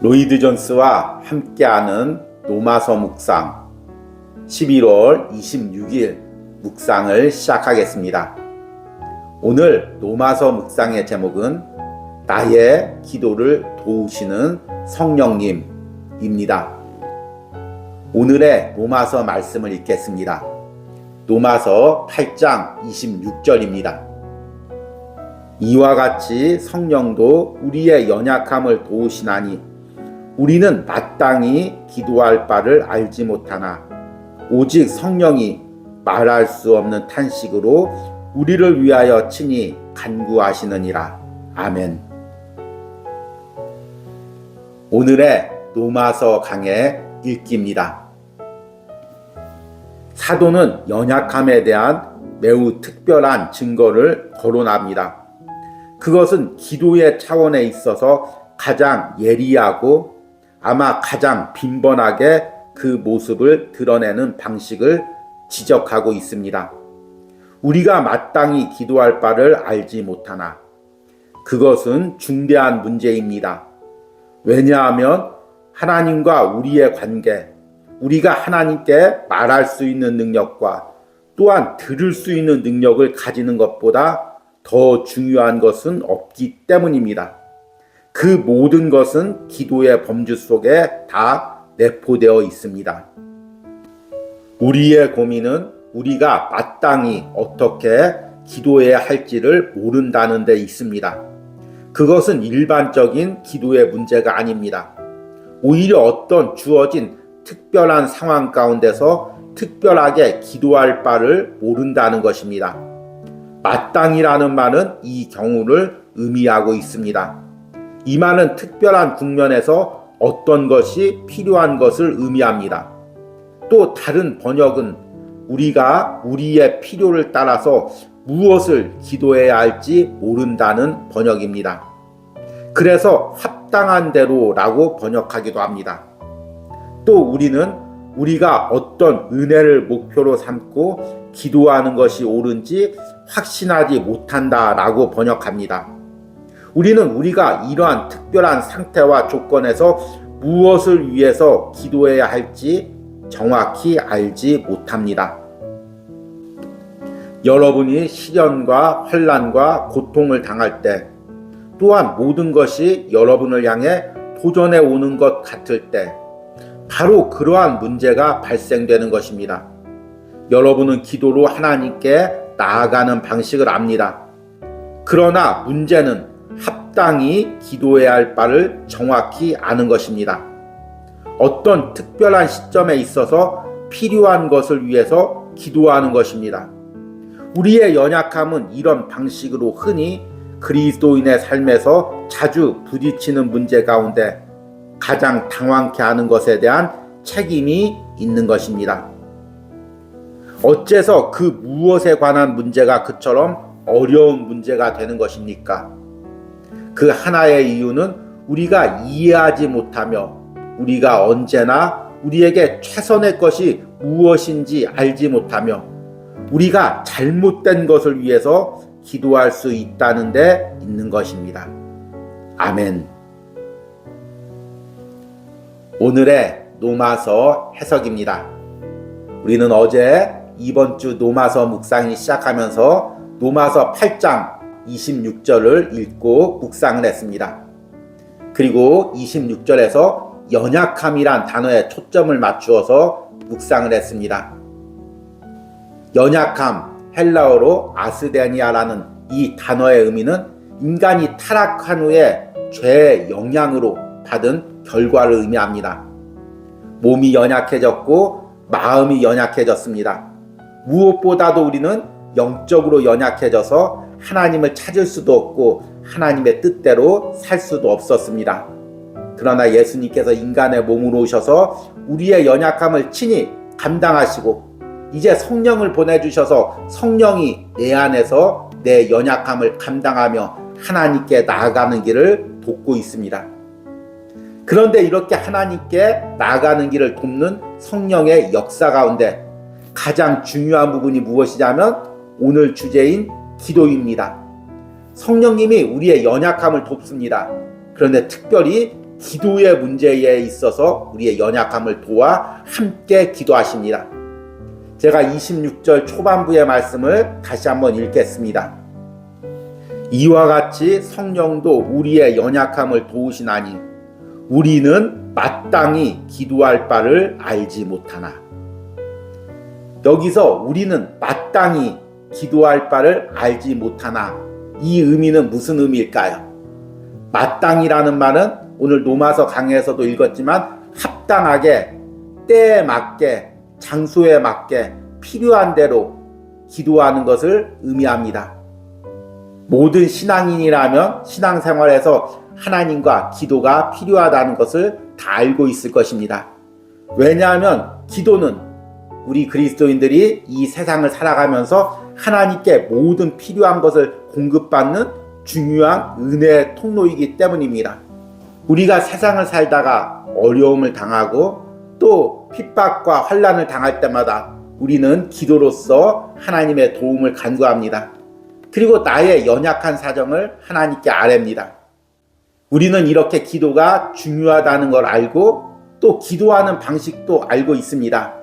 로이드 존스와 함께하는 노마서 묵상 11월 26일 묵상을 시작하겠습니다. 오늘 노마서 묵상의 제목은 나의 기도를 도우시는 성령님입니다. 오늘의 노마서 말씀을 읽겠습니다. 노마서 8장 26절입니다. 이와 같이 성령도 우리의 연약함을 도우시나니 우리는 마땅히 기도할 바를 알지 못하나 오직 성령이 말할 수 없는 탄식으로 우리를 위하여 친히 간구하시느니라. 아멘. 오늘의 노마서 강의 읽기입니다. 사도는 연약함에 대한 매우 특별한 증거를 거론합니다. 그것은 기도의 차원에 있어서 가장 예리하고 아마 가장 빈번하게 그 모습을 드러내는 방식을 지적하고 있습니다. 우리가 마땅히 기도할 바를 알지 못하나 그것은 중대한 문제입니다. 왜냐하면 하나님과 우리의 관계, 우리가 하나님께 말할 수 있는 능력과 또한 들을 수 있는 능력을 가지는 것보다 더 중요한 것은 없기 때문입니다. 그 모든 것은 기도의 범주 속에 다 내포되어 있습니다. 우리의 고민은 우리가 마땅히 어떻게 기도해야 할지를 모른다는 데 있습니다. 그것은 일반적인 기도의 문제가 아닙니다. 오히려 어떤 주어진 특별한 상황 가운데서 특별하게 기도할 바를 모른다는 것입니다. 마땅히라는 말은 이 경우를 의미하고 있습니다. 이 말은 특별한 국면에서 어떤 것이 필요한 것을 의미합니다. 또 다른 번역은 우리가 우리의 필요를 따라서 무엇을 기도해야 할지 모른다는 번역입니다. 그래서 합당한 대로라고 번역하기도 합니다. 또 우리는 우리가 어떤 은혜를 목표로 삼고 기도하는 것이 옳은지 확신하지 못한다라고 번역합니다. 우리는 우리가 이러한 특별한 상태와 조건에서 무엇을 위해서 기도해야 할지 정확히 알지 못합니다. 여러분이 시련과 환난과 고통을 당할 때, 또한 모든 것이 여러분을 향해 도전해 오는 것 같을 때 바로 그러한 문제가 발생되는 것입니다. 여러분은 기도로 하나님께 나아가는 방식을 압니다. 그러나 문제는 합당히 기도해야 할 바를 정확히 아는 것입니다. 어떤 특별한 시점에 있어서 필요한 것을 위해서 기도하는 것입니다. 우리의 연약함은 이런 방식으로 흔히 그리스도인의 삶에서 자주 부딪히는 문제 가운데 가장 당황케 하는 것에 대한 책임이 있는 것입니다. 어째서 그 무엇에 관한 문제가 그처럼 어려운 문제가 되는 것입니까? 그 하나의 이유는 우리가 이해하지 못하며 우리가 언제나 우리에게 최선의 것이 무엇인지 알지 못하며 우리가 잘못된 것을 위해서 기도할 수 있다는 데 있는 것입니다. 아멘. 오늘의 노마서 해석입니다. 우리는 어제 이번 주 노마서 묵상이 시작하면서 노마서 8장 26절을 읽고 묵상을 했습니다. 그리고 26절에서 연약함이란 단어에 초점을 맞추어서 묵상을 했습니다. 연약함, 헬라어로 아스데니아라는 이 단어의 의미는 인간이 타락한 후에 죄의 영향으로 받은 결과를 의미합니다. 몸이 연약해졌고 마음이 연약해졌습니다. 무엇보다도 우리는 영적으로 연약해져서 하나님을 찾을 수도 없고 하나님의 뜻대로 살 수도 없었습니다. 그러나 예수님께서 인간의 몸으로 오셔서 우리의 연약함을 친히 감당하시고 이제 성령을 보내주셔서 성령이 내 안에서 내 연약함을 감당하며 하나님께 나아가는 길을 돕고 있습니다. 그런데 이렇게 하나님께 나아가는 길을 돕는 성령의 역사 가운데 가장 중요한 부분이 무엇이냐면 오늘 주제인 기도입니다. 성령님이 우리의 연약함을 돕습니다. 그런데 특별히 기도의 문제에 있어서 우리의 연약함을 도와 함께 기도하십니다. 제가 26절 초반부의 말씀을 다시 한번 읽겠습니다. 이와 같이 성령도 우리의 연약함을 도우시나니 우리는 마땅히 기도할 바를 알지 못하나. 여기서 우리는 마땅히 기도할 바를 알지 못하나, 이 의미는 무슨 의미일까요? 마땅이라는 말은 오늘 로마서 강해에서도 읽었지만 합당하게, 때에 맞게, 장소에 맞게 필요한 대로 기도하는 것을 의미합니다. 모든 신앙인이라면 신앙생활에서 하나님과 기도가 필요하다는 것을 다 알고 있을 것입니다. 왜냐하면 기도는 우리 그리스도인들이 이 세상을 살아가면서 하나님께 모든 필요한 것을 공급받는 중요한 은혜의 통로이기 때문입니다. 우리가 세상을 살다가 어려움을 당하고 또 핍박과 환난을 당할 때마다 우리는 기도로서 하나님의 도움을 간구합니다. 그리고 나의 연약한 사정을 하나님께 아뢰입니다. 우리는 이렇게 기도가 중요하다는 걸 알고 또 기도하는 방식도 알고 있습니다.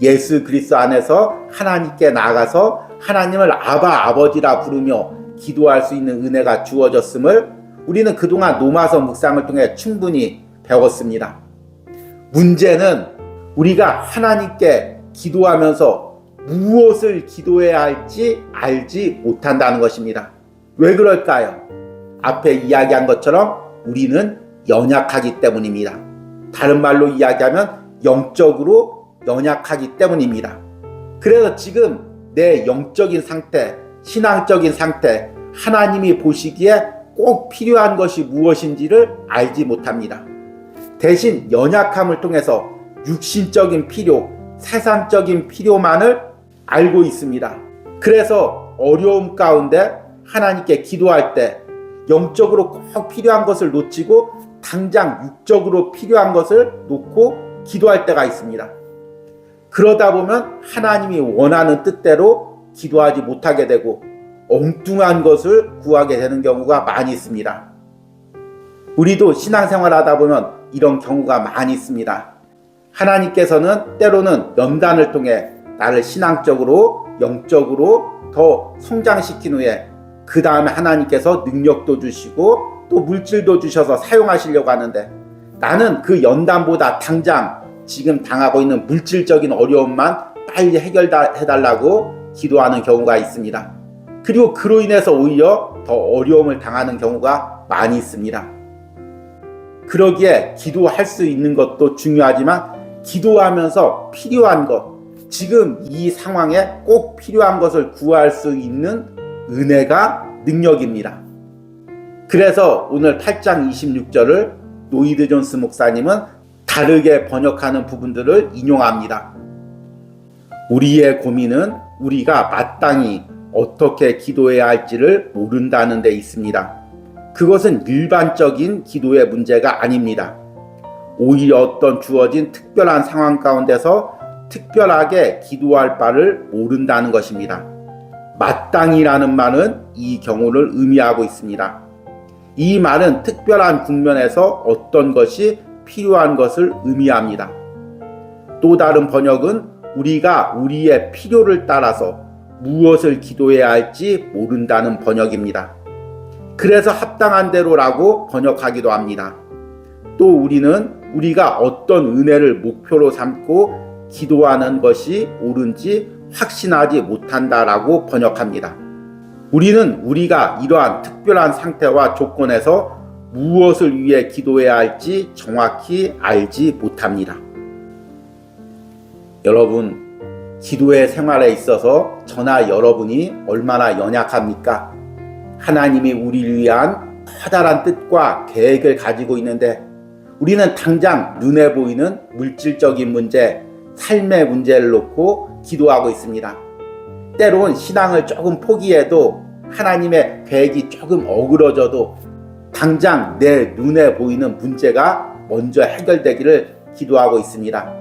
예수 그리스도 안에서 하나님께 나아가서 하나님을 아바 아버지라 부르며 기도할 수 있는 은혜가 주어졌음을 우리는 그동안 로마서 묵상을 통해 충분히 배웠습니다. 문제는 우리가 하나님께 기도하면서 무엇을 기도해야 할지 알지 못한다는 것입니다. 왜 그럴까요? 앞에 이야기한 것처럼 우리는 연약하기 때문입니다. 다른 말로 이야기하면 영적으로 연약하기 때문입니다. 그래서 지금 내 영적인 상태, 신앙적인 상태, 하나님이 보시기에 꼭 필요한 것이 무엇인지를 알지 못합니다. 대신 연약함을 통해서 육신적인 필요, 세상적인 필요만을 알고 있습니다. 그래서 어려움 가운데 하나님께 기도할 때 영적으로 꼭 필요한 것을 놓치고 당장 육적으로 필요한 것을 놓고 기도할 때가 있습니다. 그러다 보면 하나님이 원하는 뜻대로 기도하지 못하게 되고 엉뚱한 것을 구하게 되는 경우가 많이 있습니다. 우리도 신앙생활 하다 보면 이런 경우가 많이 있습니다. 하나님께서는 때로는 연단을 통해 나를 신앙적으로, 영적으로 더 성장시킨 후에 그 다음에 하나님께서 능력도 주시고 또 물질도 주셔서 사용하시려고 하는데 나는 그 연단보다 당장 지금 당하고 있는 물질적인 어려움만 빨리 해결해달라고 기도하는 경우가 있습니다. 그리고 그로 인해서 오히려 더 어려움을 당하는 경우가 많이 있습니다. 그러기에 기도할 수 있는 것도 중요하지만 기도하면서 필요한 것, 지금 이 상황에 꼭 필요한 것을 구할 수 있는 은혜가 능력입니다. 그래서 오늘 8장 26절을 노이드 존스 목사님은 다르게 번역하는 부분들을 인용합니다. 우리의 고민은 우리가 마땅히 어떻게 기도해야 할지를 모른다는 데 있습니다. 그것은 일반적인 기도의 문제가 아닙니다. 오히려 어떤 주어진 특별한 상황 가운데서 특별하게 기도할 바를 모른다는 것입니다. 마땅히라는 말은 이 경우를 의미하고 있습니다. 이 말은 특별한 국면에서 어떤 것이 필요한 것을 의미합니다. 또 다른 번역은 우리가 우리의 필요를 따라서 무엇을 기도해야 할지 모른다는 번역입니다. 그래서 합당한 대로라고 번역하기도 합니다. 또 우리는 우리가 어떤 은혜를 목표로 삼고 기도하는 것이 옳은지 확신하지 못한다라고 번역합니다. 우리는 우리가 이러한 특별한 상태와 조건에서 무엇을 위해 기도해야 할지 정확히 알지 못합니다. 여러분, 기도의 생활에 있어서 저나 여러분이 얼마나 연약합니까? 하나님이 우리를 위한 커다란 뜻과 계획을 가지고 있는데 우리는 당장 눈에 보이는 물질적인 문제, 삶의 문제를 놓고 기도하고 있습니다. 때론 신앙을 조금 포기해도 하나님의 계획이 조금 어그러져도 당장 내 눈에 보이는 문제가 먼저 해결되기를 기도하고 있습니다.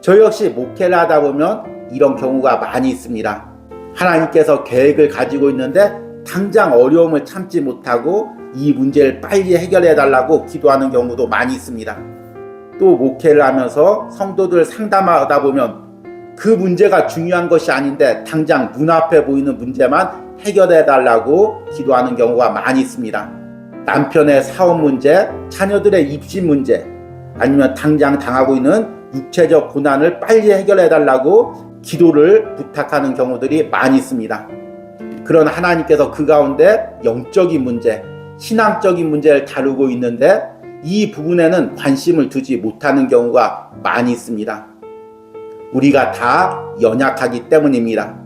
저 역시 목회를 하다 보면 이런 경우가 많이 있습니다. 하나님께서 계획을 가지고 있는데 당장 어려움을 참지 못하고 이 문제를 빨리 해결해 달라고 기도하는 경우도 많이 있습니다. 또 목회를 하면서 성도들 상담하다 보면 그 문제가 중요한 것이 아닌데 당장 눈앞에 보이는 문제만 해결해 달라고 기도하는 경우가 많이 있습니다. 남편의 사업 문제, 자녀들의 입시 문제, 아니면 당장 당하고 있는 육체적 고난을 빨리 해결해 달라고 기도를 부탁하는 경우들이 많이 있습니다. 그러나 하나님께서 그 가운데 영적인 문제, 신앙적인 문제를 다루고 있는데 이 부분에는 관심을 두지 못하는 경우가 많이 있습니다. 우리가 다 연약하기 때문입니다.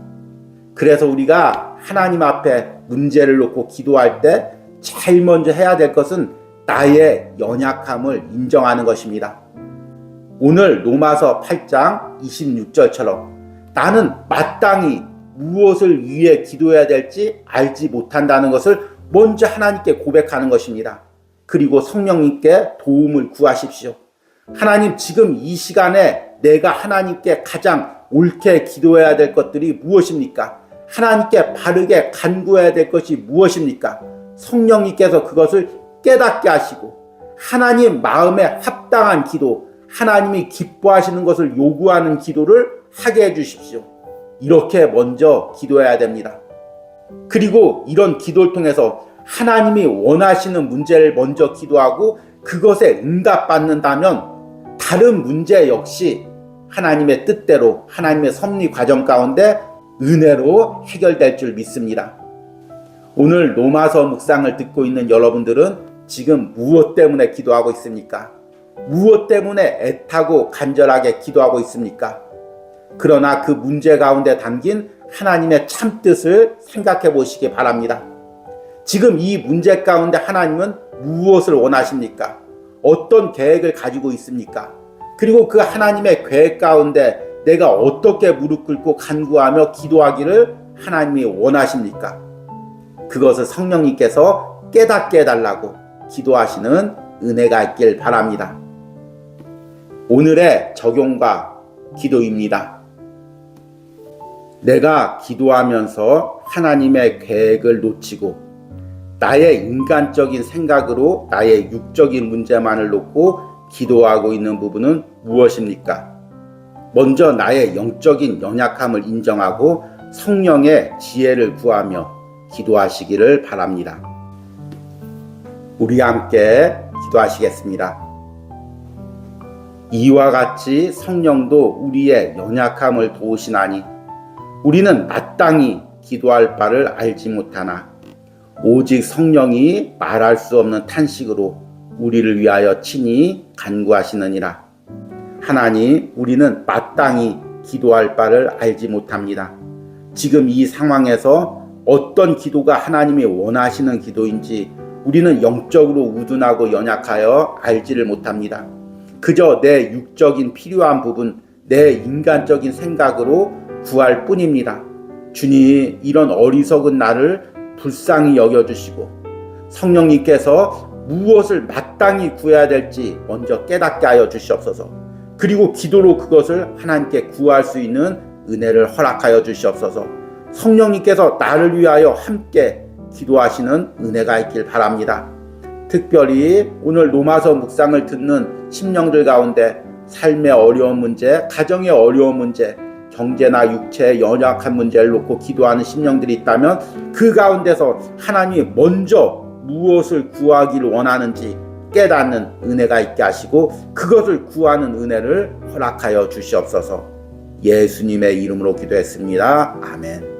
그래서 우리가 하나님 앞에 문제를 놓고 기도할 때 제일 먼저 해야 될 것은 나의 연약함을 인정하는 것입니다. 오늘 로마서 8장 26절처럼 나는 마땅히 무엇을 위해 기도해야 될지 알지 못한다는 것을 먼저 하나님께 고백하는 것입니다. 그리고 성령님께 도움을 구하십시오. 하나님, 지금 이 시간에 내가 하나님께 가장 옳게 기도해야 될 것들이 무엇입니까? 하나님께 바르게 간구해야 될 것이 무엇입니까? 성령님께서 그것을 깨닫게 하시고 하나님 마음에 합당한 기도, 하나님이 기뻐하시는 것을 요구하는 기도를 하게 해주십시오. 이렇게 먼저 기도해야 됩니다. 그리고 이런 기도를 통해서 하나님이 원하시는 문제를 먼저 기도하고 그것에 응답받는다면 다른 문제 역시 하나님의 뜻대로 하나님의 섭리 과정 가운데 은혜로 해결될 줄 믿습니다. 오늘 로마서 묵상을 듣고 있는 여러분들은 지금 무엇 때문에 기도하고 있습니까? 무엇 때문에 애타고 간절하게 기도하고 있습니까? 그러나 그 문제 가운데 담긴 하나님의 참뜻을 생각해 보시기 바랍니다. 지금 이 문제 가운데 하나님은 무엇을 원하십니까? 어떤 계획을 가지고 있습니까? 그리고 그 하나님의 계획 가운데 내가 어떻게 무릎 꿇고 간구하며 기도하기를 하나님이 원하십니까? 그것을 성령님께서 깨닫게 해달라고 기도하시는 은혜가 있길 바랍니다. 오늘의 적용과 기도입니다. 내가 기도하면서 하나님의 계획을 놓치고 나의 인간적인 생각으로 나의 육적인 문제만을 놓고 기도하고 있는 부분은 무엇입니까? 먼저 나의 영적인 연약함을 인정하고 성령의 지혜를 구하며 기도하시기를 바랍니다. 우리 함께 기도하시겠습니다. 이와 같이 성령도 우리의 연약함을 도우시나니 우리는 마땅히 기도할 바를 알지 못하나 오직 성령이 말할 수 없는 탄식으로 우리를 위하여 친히 간구하시느니라. 하나님, 우리는 마땅히 기도할 바를 알지 못합니다. 지금 이 상황에서 어떤 기도가 하나님이 원하시는 기도인지 우리는 영적으로 우둔하고 연약하여 알지를 못합니다. 그저 내 육적인 필요한 부분, 내 인간적인 생각으로 구할 뿐입니다. 주님, 이런 어리석은 나를 불쌍히 여겨주시고 성령님께서 무엇을 마땅히 구해야 될지 먼저 깨닫게 하여 주시옵소서. 그리고 기도로 그것을 하나님께 구할 수 있는 은혜를 허락하여 주시옵소서. 성령님께서 나를 위하여 함께 기도하시는 은혜가 있길 바랍니다. 특별히 오늘 로마서 묵상을 듣는 심령들 가운데 삶의 어려운 문제, 가정의 어려운 문제, 경제나 육체의 연약한 문제를 놓고 기도하는 심령들이 있다면 그 가운데서 하나님이 먼저 무엇을 구하기를 원하는지 깨닫는 은혜가 있게 하시고 그것을 구하는 은혜를 허락하여 주시옵소서. 예수님의 이름으로 기도했습니다. 아멘.